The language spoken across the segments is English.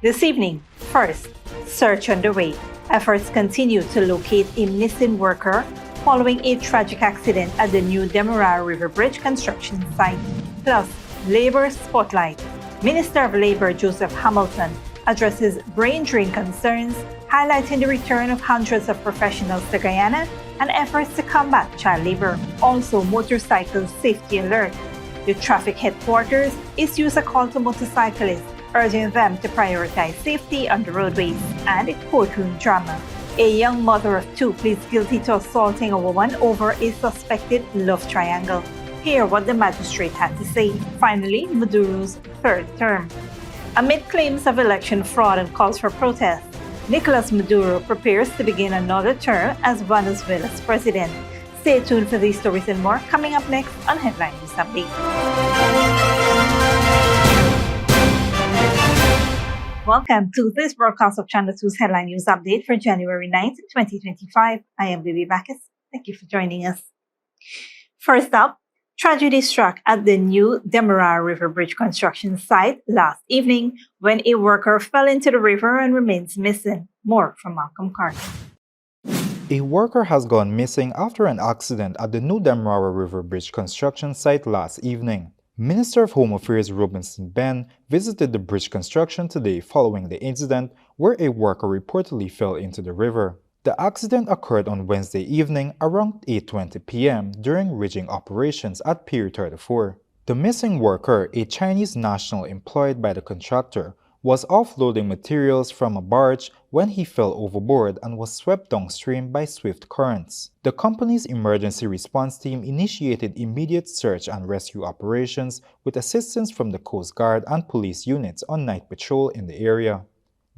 This evening, first, search underway. Efforts continue to locate a missing worker following a tragic accident at the new Demerara River Bridge construction site. Plus, Labor Spotlight. Minister of Labor Joseph Hamilton addresses brain drain concerns, highlighting the return of hundreds of professionals to Guyana and efforts to combat child labor. Also, motorcycle safety alert. The traffic headquarters issues a call to motorcyclists, urging them to prioritize safety on the roadways. And courtroom drama. A young mother of two pleads guilty to assaulting a woman over a suspected love triangle. Hear what the magistrate had to say. Finally, Maduro's third term. Amid claims of election fraud and calls for protest, Nicolas Maduro prepares to begin another term as Venezuela's president. Stay tuned for these stories and more coming up next on Headline News Update. Welcome to this broadcast of Channel 2's Headline News Update for January 9th, 2025. I am Bibi Bacchus. Thank you for joining us. First up, tragedy struck at the new Demerara River Bridge construction site last evening when a worker fell into the river and remains missing. More from Malcolm Carter. A worker has gone missing after an accident at the new Demerara River Bridge construction site last evening. Minister of Home Affairs Robinson Ben visited the bridge construction today following the incident where a worker reportedly fell into the river. The accident occurred on Wednesday evening around 8:20 p.m. during rigging operations at Pier 34. The missing worker, a Chinese national employed by the contractor, was offloading materials from a barge when he fell overboard and was swept downstream by swift currents. The company's emergency response team initiated immediate search and rescue operations with assistance from the Coast Guard and police units on night patrol in the area.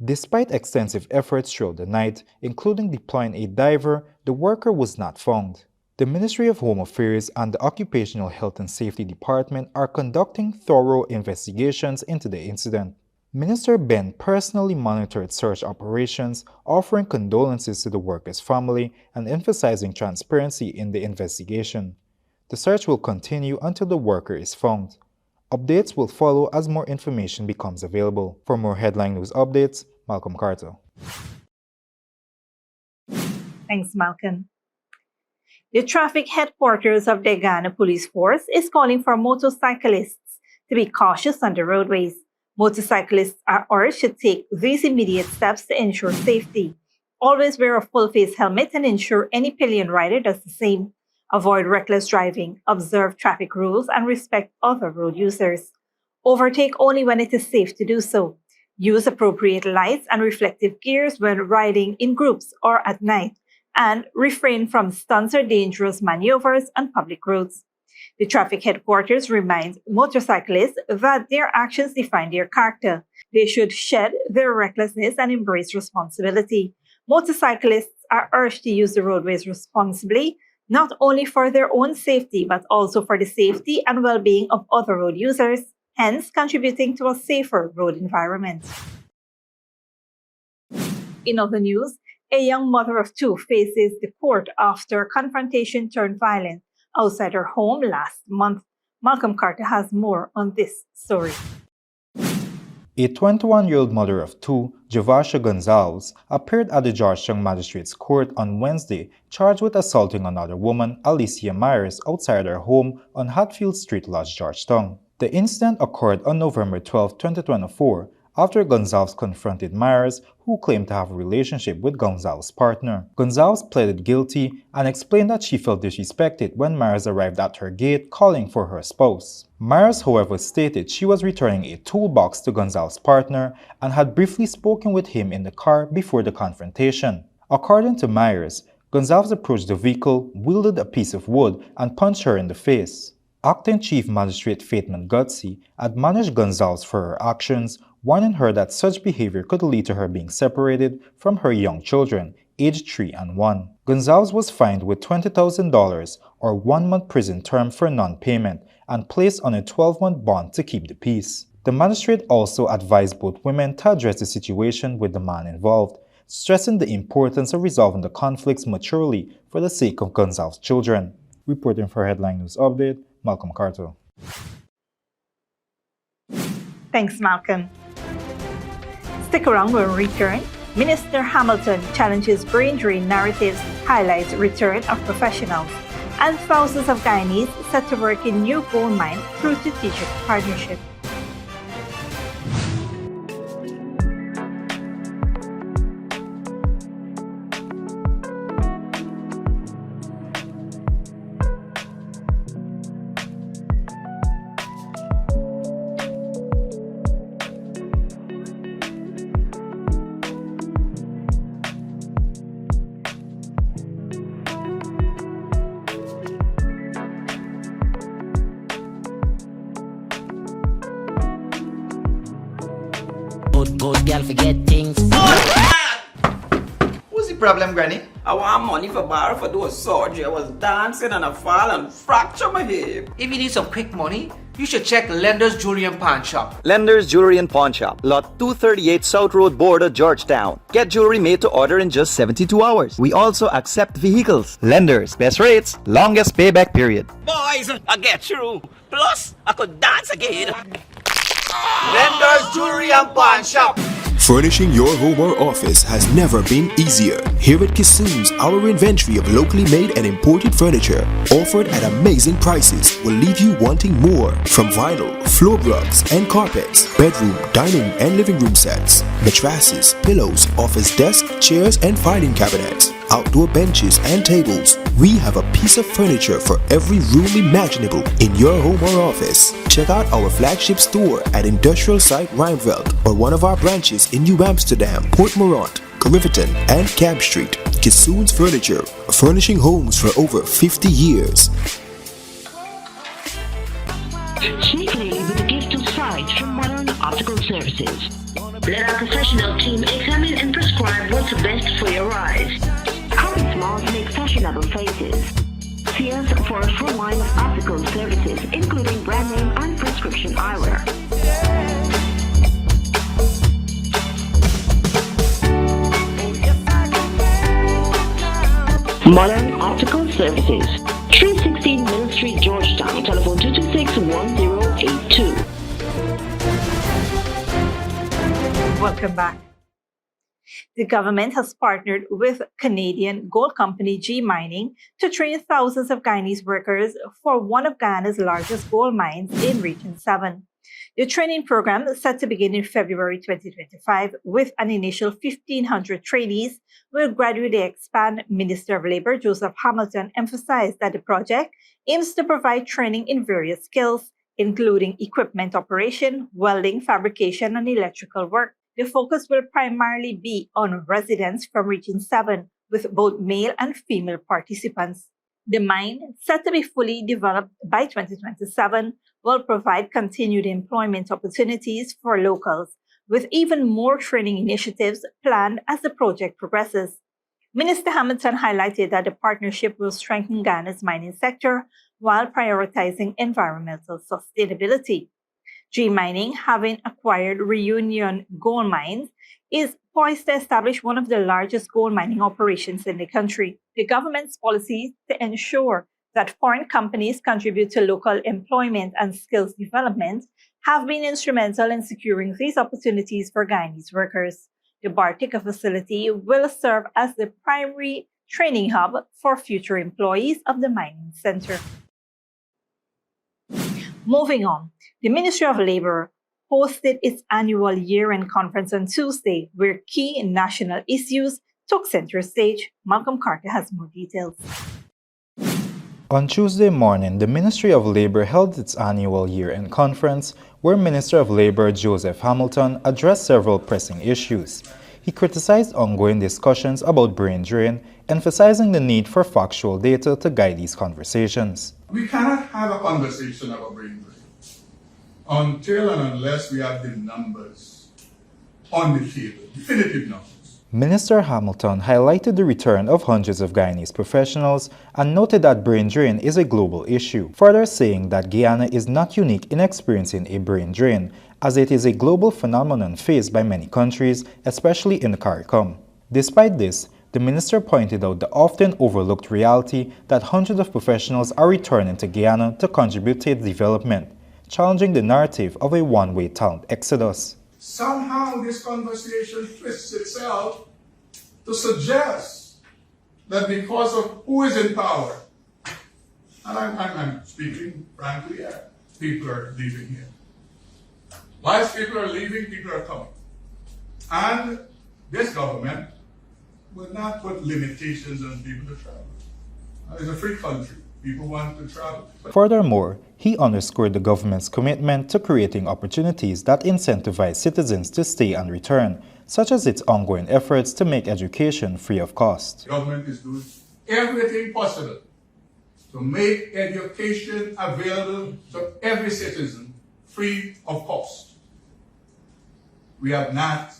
Despite extensive efforts throughout the night, including deploying a diver, the worker was not found. The Ministry of Home Affairs and the Occupational Health and Safety Department are conducting thorough investigations into the incident. Minister Ben personally monitored search operations, offering condolences to the worker's family and emphasizing transparency in the investigation. The search will continue until the worker is found. Updates will follow as more information becomes available. For more headline news updates, Malcolm Carter. Thanks, Malcolm. The traffic headquarters of the Ghana Police Force is calling for motorcyclists to be cautious on the roadways. Motorcyclists are urged to take these immediate steps to ensure safety. Always wear a full-face helmet and ensure any pillion rider does the same. Avoid reckless driving, observe traffic rules, and respect other road users. Overtake only when it is safe to do so. Use appropriate lights and reflective gears when riding in groups or at night, and refrain from stunts or dangerous maneuvers on public roads. The traffic headquarters reminds motorcyclists that their actions define their character. They should shed their recklessness and embrace responsibility. Motorcyclists are urged to use the roadways responsibly, not only for their own safety, but also for the safety and well-being of other road users, hence contributing to a safer road environment. In other news, a young mother of two faces the court after confrontation turned violent outside her home last month. Malcolm Carter has more on this story. A 21-year-old mother of two, Javasha Gonzalez, appeared at the Georgetown Magistrates Court on Wednesday charged with assaulting another woman, Alicia Myers, outside her home on Hatfield Street, Lodge, Georgetown. The incident occurred on November 12, 2024, after Gonzalez confronted Myers, who claimed to have a relationship with Gonzalez's partner. Gonzalez pleaded guilty and explained that she felt disrespected when Myers arrived at her gate calling for her spouse. Myers, however, stated she was returning a toolbox to Gonzalez's partner and had briefly spoken with him in the car before the confrontation. According to Myers, Gonzalez approached the vehicle, wielded a piece of wood, and punched her in the face. Acting Chief Magistrate Faithman Gutsy admonished Gonzalez for her actions, warning her that such behavior could lead to her being separated from her young children, aged 3 and 1. Gonzalez was fined with $20,000 or 1-month prison term for non-payment and placed on a 12-month bond to keep the peace. The magistrate also advised both women to address the situation with the man involved, stressing the importance of resolving the conflicts maturely for the sake of Gonzalez's children. Reporting for Headline News Update, Malcolm Carter. Thanks, Malcolm. Stick around when we return. Minister Hamilton challenges brain drain narratives, highlights return of professionals, and thousands of Guyanese set to work in new gold mines through strategic partnership. Good girl forget things. What's the problem, Granny? I want money for borrow for those surgery. I was dancing and I fall and fracture my hip. If you need some quick money, you should check Lender's Jewelry and Pawn Shop. Lender's Jewelry and Pawn Shop, Lot 238 South Road Border, Georgetown. Get jewelry made to order in just 72 hours. We also accept vehicles. Lender's, best rates, longest payback period. Boys, I get through. Plus, I could dance again. Lender's Jewelry and Pawn Shop. Furnishing your home or office has never been easier. Here at Kissoon's, our inventory of locally made and imported furniture, offered at amazing prices, will leave you wanting more. From vinyl, floor rugs and carpets, bedroom, dining and living room sets, mattresses, pillows, office desk, chairs and filing cabinets, outdoor benches and tables. We have a piece of furniture for every room imaginable in your home or office. Check out our flagship store at Industrial Site Rijnveld or one of our branches in New Amsterdam, Port Morant, Riverton and Camp Street. Kissoon's Furniture, furnishing homes for over 50 years. Sneakily with a gift of sight from Modern Optical Services. Let our professional team examine and prescribe what's best for your eyes. Our smiles make fashionable faces. See us for a full line of optical services, including brand name and prescription eyewear. Modern Optical Services, 316 Middle Street, Georgetown. Telephone 226-1082. Welcome back. The government has partnered with Canadian gold company G Mining to train thousands of Guyanese workers for one of Guyana's largest gold mines in Region 7. The training program is set to begin in February 2025 with an initial 1,500 trainees will gradually expand. Minister of Labour Joseph Hamilton emphasized that the project aims to provide training in various skills, including equipment operation, welding, fabrication, and electrical work. The focus will primarily be on residents from Region 7, with both male and female participants. The mine, set to be fully developed by 2027, will provide continued employment opportunities for locals, with even more training initiatives planned as the project progresses. Minister Hamilton highlighted that the partnership will strengthen Guyana's mining sector while prioritizing environmental sustainability. G Mining, having acquired Reunion Gold Mines, is poised to establish one of the largest gold mining operations in the country. The government's policies to ensure that foreign companies contribute to local employment and skills development have been instrumental in securing these opportunities for Guyanese workers. The Bartica facility will serve as the primary training hub for future employees of the mining center. Moving on, the Ministry of Labour hosted its annual year-end conference on Tuesday, where key national issues took center stage. Malcolm Carter has more details. On Tuesday morning, the Ministry of Labour held its annual year-end conference, where Minister of Labour Joseph Hamilton addressed several pressing issues. He criticized ongoing discussions about brain drain, emphasizing the need for factual data to guide these conversations. We cannot have a conversation about brain drain until and unless we have the numbers on the table, definitive numbers. Minister Hamilton highlighted the return of hundreds of Guyanese professionals and noted that brain drain is a global issue, further saying that Guyana is not unique in experiencing a brain drain, as it is a global phenomenon faced by many countries, especially in the CARICOM. Despite this, the minister pointed out the often overlooked reality that hundreds of professionals are returning to Guyana to contribute to its development, challenging the narrative of a one-way talent exodus. somehow this conversation twists itself to suggest that because of who is in power, and I'm speaking frankly here, people are leaving here. Whilst people are leaving, people are coming. And this government will not put limitations on people to travel. It's a free country. People want to travel. Furthermore, he underscored the government's commitment to creating opportunities that incentivize citizens to stay and return, such as its ongoing efforts to make education free of cost. The government is doing everything possible to make education available to every citizen free of cost. We have not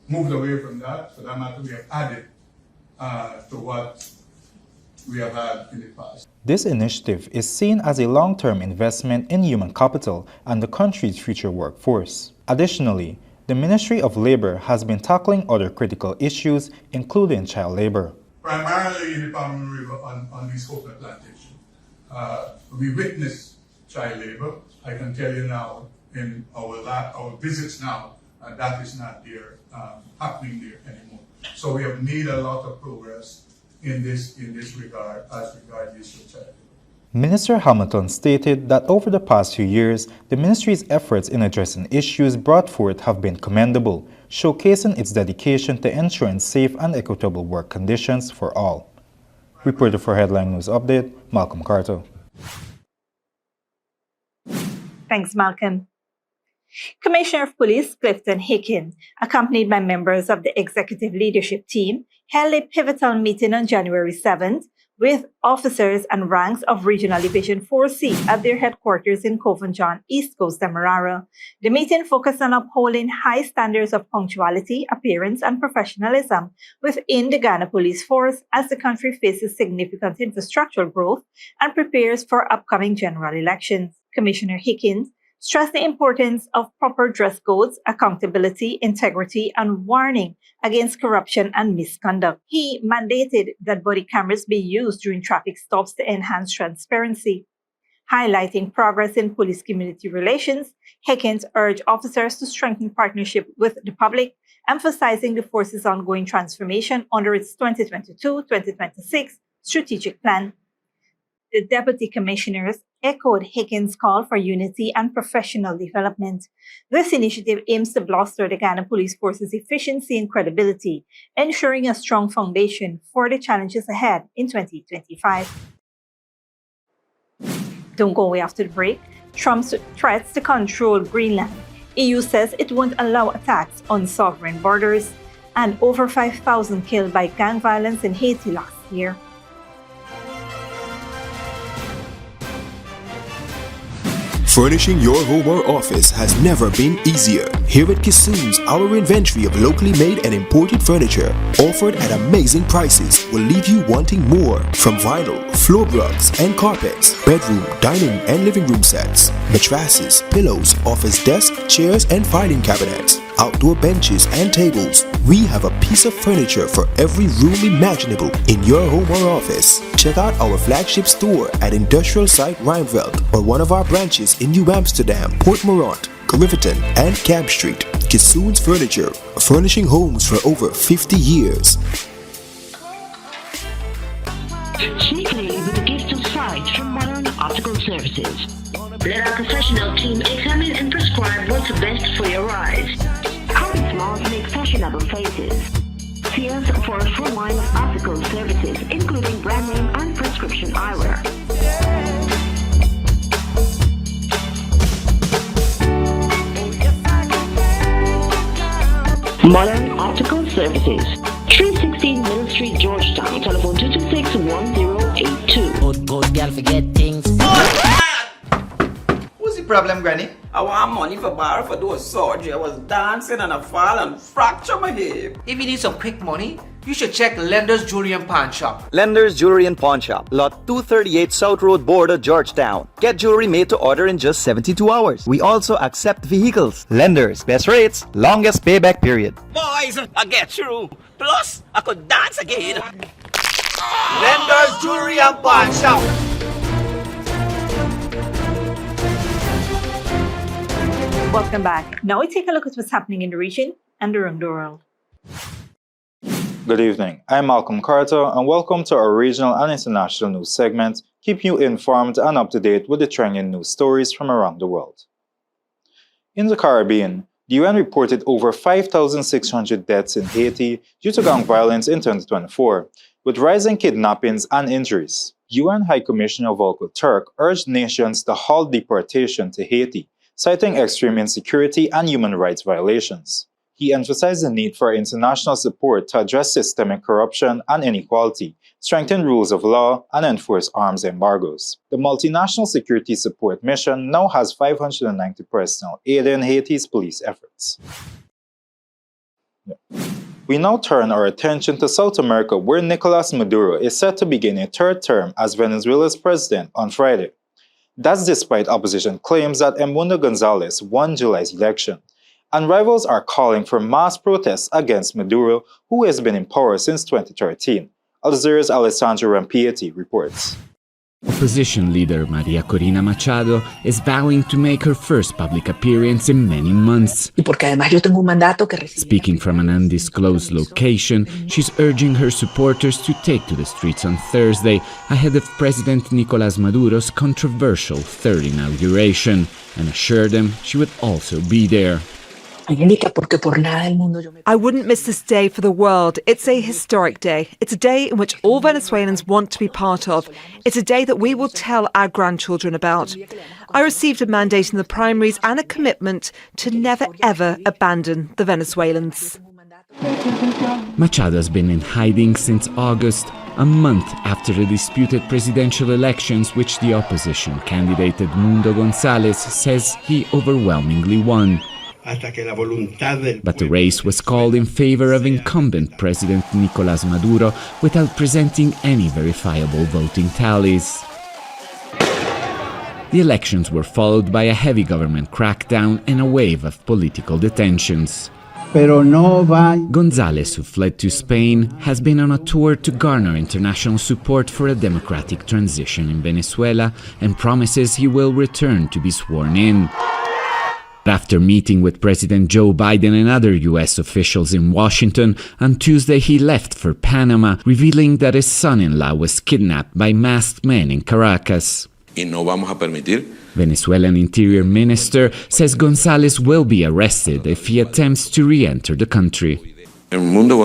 moved away from that. For that matter, we have added to what we have had in the past. This initiative is seen as a long-term investment in human capital and the country's future workforce. Additionally, the Ministry of Labor has been tackling other critical issues, including child labor. Primarily in the Palm River on these coconut plantations. We witness child labor. I can tell you now, in our visits now, that is not there, happening there anymore. So we have made a lot of progress in this regard as regards the issue of child labor. Minister Hamilton stated that over the past few years, the ministry's efforts in addressing issues brought forth have been commendable, showcasing its dedication to ensuring safe and equitable work conditions for all. Reporter for Headline News Update, Malcolm Carter. Thanks, Malcolm. Commissioner of Police Clifton Hicken, accompanied by members of the executive leadership team, held a pivotal meeting on January 7th with officers and ranks of Regional Division 4C at their headquarters in Covanjon, East Coast, Demerara. The meeting focused on upholding high standards of punctuality, appearance, and professionalism within the Ghana Police Force as the country faces significant infrastructural growth and prepares for upcoming general elections. Commissioner Hickens stressed the importance of proper dress codes, accountability, integrity, and warning against corruption and misconduct. He mandated that body cameras be used during traffic stops to enhance transparency. Highlighting progress in police-community relations, Hickens urged officers to strengthen partnership with the public, emphasizing the force's ongoing transformation under its 2022-2026 strategic plan. The deputy commissioners echoed Hickens' call for unity and professional development. This initiative aims to bolster the Ghana Police Force's efficiency and credibility, ensuring a strong foundation for the challenges ahead in 2025. Don't go away after the break. Trump's threats to control Greenland. EU says it won't allow attacks on sovereign borders. And over 5,000 killed by gang violence in Haiti last year. Furnishing your home or office has never been easier. Here at Kissoon's, our inventory of locally made and imported furniture, offered at amazing prices, will leave you wanting more. From vinyl, floor rugs and carpets, bedroom, dining and living room sets, mattresses, pillows, office desk, chairs and filing cabinets, outdoor benches and tables. We have a piece of furniture for every room imaginable in your home or office. Check out our flagship store at Industrial Site Rijnveld or one of our branches in New Amsterdam, Port Morant, Riverton and Cab Street. Kissoon's Furniture, furnishing homes for over 50 years. Sneakily with a gift of sight from Modern Optical Services. Let our professional team examine and prescribe what's best for your eyes. How smiles make fashionable faces. See us for a full line of optical services, including brand name and prescription eyewear. Modern Optical Services, 316 Middle Street, Georgetown. Telephone 226-1082. Good girl forget things. What's the problem, Granny? I want money for borrow for those surgery. I was dancing and I fall and fracture my hip. If you need some quick money, you should check Lender's Jewelry and Pawn Shop. Lender's Jewelry and Pawn Shop, Lot 238 South Road Border, Georgetown. Get jewelry made to order in just 72 hours. We also accept vehicles. Lenders, best rates, longest payback period. Boys, I get through. Plus, I could dance again. Lender's Jewelry and Pawn Shop. Welcome back. Now we take a look at what's happening in the region and around the world. Good evening. I'm Malcolm Carter, and welcome to our regional and international news segment, keeping you informed and up to date with the trending news stories from around the world. In the Caribbean, the UN reported over 5,600 deaths in Haiti due to gang violence in 2024, with rising kidnappings and injuries. UN High Commissioner Volker Turk urged nations to halt deportation to Haiti, citing extreme insecurity and human rights violations. He emphasized the need for international support to address systemic corruption and inequality, strengthen rules of law, and enforce arms embargoes. The multinational security support mission now has 590 personnel aiding Haiti's police efforts. We now turn our attention to South America, where Nicolas Maduro is set to begin a third term as Venezuela's president on Friday. That's despite opposition claims that Edmundo Gonzalez won July's election. And rivals are calling for mass protests against Maduro, who has been in power since 2013. Al Jazeera's Alessandro Rampietti reports. Opposition leader Maria Corina Machado is vowing to make her first public appearance in many months. Speaking from an undisclosed location, she's urging her supporters to take to the streets on Thursday ahead of President Nicolás Maduro's controversial third inauguration, and assured them she would also be there. I wouldn't miss this day for the world. It's a historic day. It's a day in which all Venezuelans want to be part of. It's a day that we will tell our grandchildren about. I received a mandate in the primaries and a commitment to never ever abandon the Venezuelans. Machado has been in hiding since August, a month after the disputed presidential elections, which the opposition candidate Edmundo González says he overwhelmingly won. But the race was called in favor of incumbent President Nicolás Maduro without presenting any verifiable voting tallies. The elections were followed by a heavy government crackdown and a wave of political detentions. González, who fled to Spain, has been on a tour to garner international support for a democratic transition in Venezuela and promises he will return to be sworn in. After meeting with President Joe Biden and other U.S. officials in Washington, on Tuesday he left for Panama, revealing that his son-in-law was kidnapped by masked men in Caracas. Venezuelan Interior Minister says González will be arrested if he attempts to re-enter the country. If Edmundo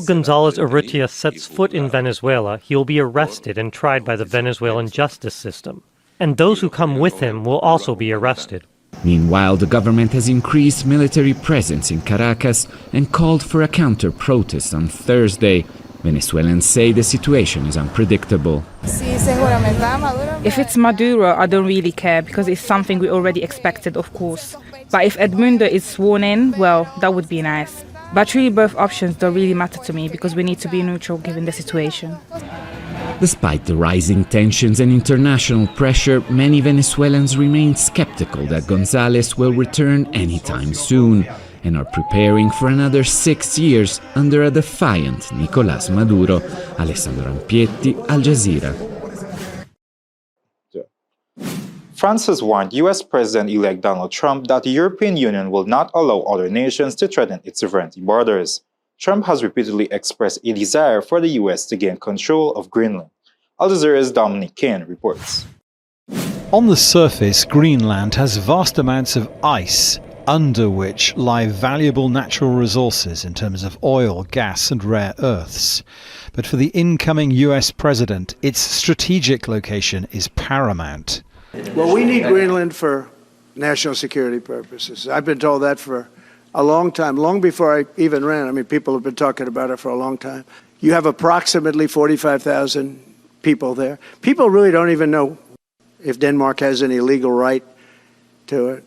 González Urrutia sets foot in Venezuela, he will be arrested and tried by the Venezuelan justice system. And those who come with him will also be arrested. Meanwhile, the government has increased military presence in Caracas and called for a counter-protest on Thursday. Venezuelans say the situation is unpredictable. If it's Maduro, I don't really care because it's something we already expected, of course. But if Edmundo is sworn in, well, that would be nice. But really both options don't really matter to me because we need to be neutral given the situation. Despite the rising tensions and international pressure, many Venezuelans remain skeptical that González will return anytime soon and are preparing for another 6 years under a defiant Nicolás Maduro. Alessandro Rampietti, Al Jazeera. France has warned US President-elect Donald Trump that the European Union will not allow other nations to threaten its sovereignty borders. Trump has repeatedly expressed a desire for the US to gain control of Greenland. Al Jazeera's Dominic Kane reports. On the surface, Greenland has vast amounts of ice, under which lie valuable natural resources in terms of oil, gas and rare earths. But for the incoming US president, its strategic location is paramount. Well, we need Greenland for national security purposes. I've been told that for a long time, long before I even ran. I mean, people have been talking about it for a long time. You have approximately 45,000 people there. People really don't even know if Denmark has any legal right to it.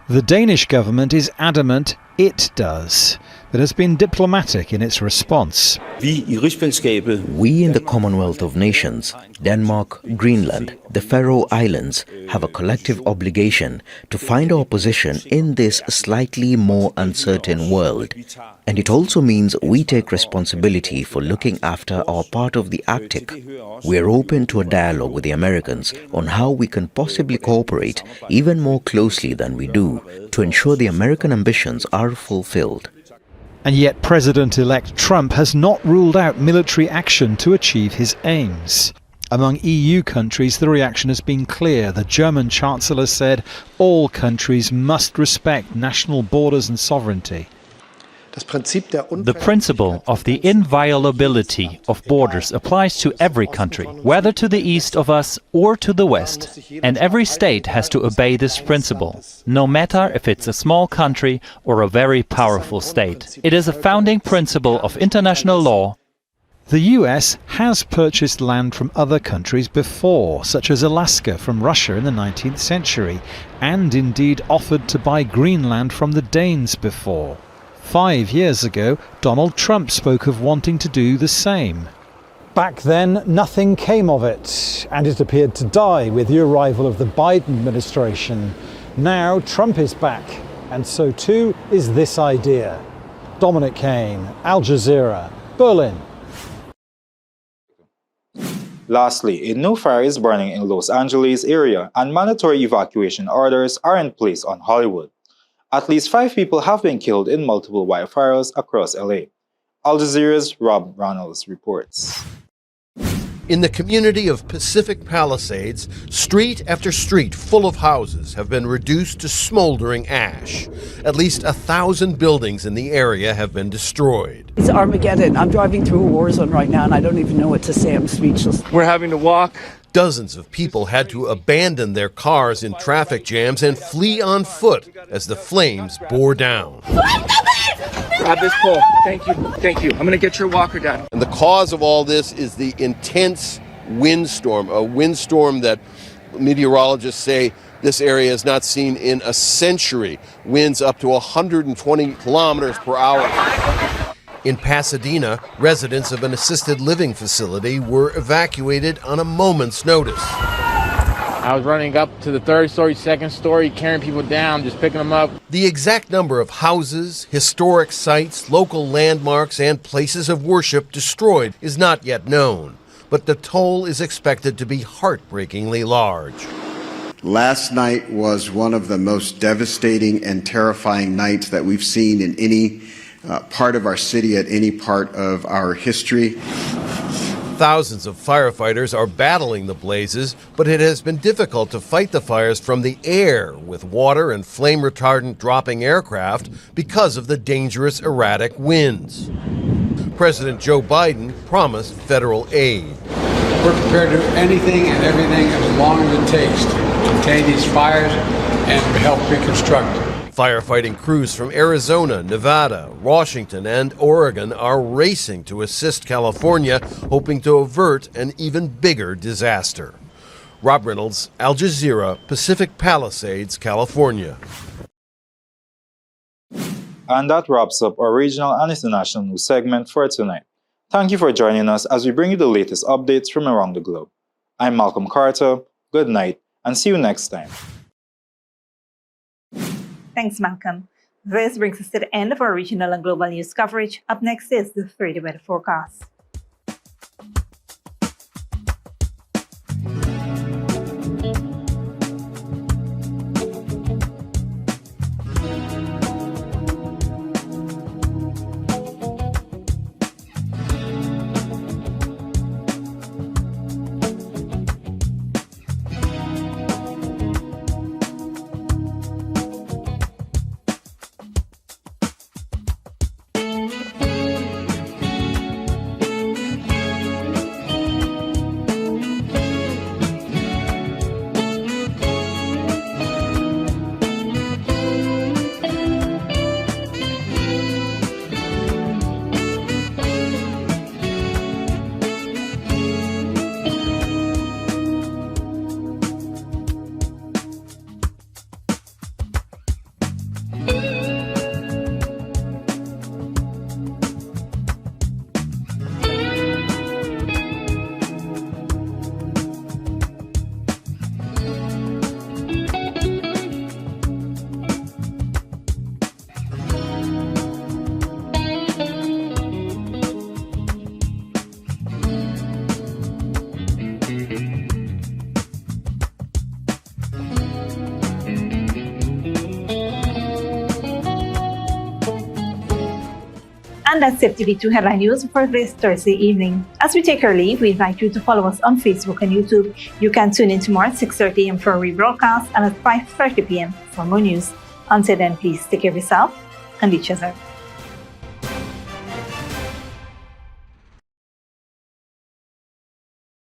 The Danish government is adamant it does. but has been diplomatic in its response. We in the Commonwealth of Nations, Denmark, Greenland, the Faroe Islands, have a collective obligation to find our position in this slightly more uncertain world. And it also means we take responsibility for looking after our part of the Arctic. We are open to a dialogue with the Americans on how we can possibly cooperate even more closely than we do to ensure the American ambitions are fulfilled. And yet President-elect Trump has not ruled out military action to achieve his aims. Among EU countries, the reaction has been clear. The German Chancellor said all countries must respect national borders and sovereignty. The principle of the inviolability of borders applies to every country, whether to the east of us or to the west, and every state has to obey this principle, no matter if it's a small country or a very powerful state. It is a founding principle of international law. The US has purchased land from other countries before, such as Alaska from Russia in the 19th century, and indeed offered to buy Greenland from the Danes before. 5 years ago, Donald Trump spoke of wanting to do the same. Back then, nothing came of it, and it appeared to die with the arrival of the Biden administration. Now, Trump is back, and so too is this idea. Dominic Kane, Al Jazeera, Berlin. Lastly, a new fire is burning in Los Angeles area, and mandatory evacuation orders are in place on Hollywood. At least 5 people have been killed in multiple wildfires across LA. Al Jazeera's Rob Ronalds reports. In the community of Pacific Palisades, street after street full of houses have been reduced to smoldering ash. At least 1,000 buildings in the area have been destroyed. It's Armageddon. I'm driving through a war zone right now and I don't even know what to say. I'm speechless. We're having to walk. Dozens of people had to abandon their cars in traffic jams and flee on foot as the flames bore down. Grab this pole. Thank you. Thank you. I'm going to get your walker down. And the cause of all this is the intense windstorm, a windstorm that meteorologists say this area has not seen in a century. Winds up to 120 kilometers per hour. In Pasadena, residents of an assisted living facility were evacuated on a moment's notice. I was running up to the 3rd story, 2nd story, carrying people down, just picking them up. The exact number of houses, historic sites, local landmarks, and places of worship destroyed is not yet known, but the toll is expected to be heartbreakingly large. Last night was one of the most devastating and terrifying nights that we've seen in any part of our city at any part of our history. Thousands of firefighters are battling the blazes, but it has been difficult to fight the fires from the air with water and flame retardant dropping aircraft because of the dangerous erratic winds. President Joe Biden promised federal aid. We're prepared to do anything and everything as long as it takes to contain these fires and help reconstruct. Firefighting crews from Arizona, Nevada, Washington, and Oregon are racing to assist California, hoping to avert an even bigger disaster. Rob Reynolds, Al Jazeera, Pacific Palisades, California. And that wraps up our regional and international news segment for tonight. Thank you for joining us as we bring you the latest updates from around the globe. I'm Malcolm Carter. Good night, and see you next time. Thanks, Malcolm. This brings us to the end of our regional and global news coverage. Up next is the 3-day weather forecast. And that's FTV2 Headline News for this Thursday evening. As we take our leave, we invite you to follow us on Facebook and YouTube. You can tune in tomorrow at 6:30 a.m. for a rebroadcast and at 5:30 p.m. for more news. Until then, please take care of yourself and each other.